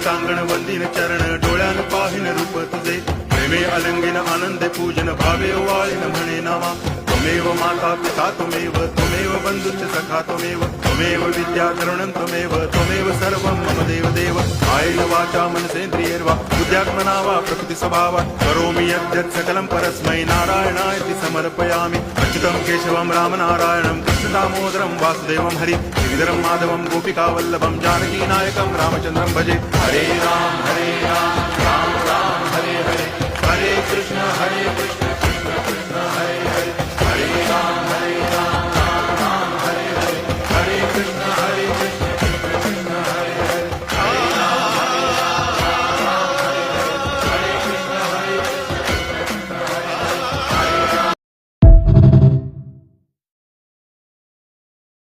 कांगण वंदिन चरण डोळ्यान पाहिन रूप तुझे प्रेमे अलंगिन आनंद पूजन भावे वाळीन म्हणे नामा त्वमेव माता पिता त्वमेव बंधुश्च सखा त्वमेव विद्या तरुणं त्वमेव सर्वं मम देव कायेन वाचा मनसेन्द्रियैर्वा बुद्ध्यात्मना वा प्रकृति स्वभावात् करोमि यद्यत् सकलं परस्मै नारायणायति समर्पयामि अच्युतं केशवं रामनारायणं कृष्णदामोदरं वासुदेवं हरि श्रीधरं माधवं गोपिकावल्लभं जानकीनायकं रामचन्द्रं भजे हरे राम राम राम हरे हरे हरे कृष्ण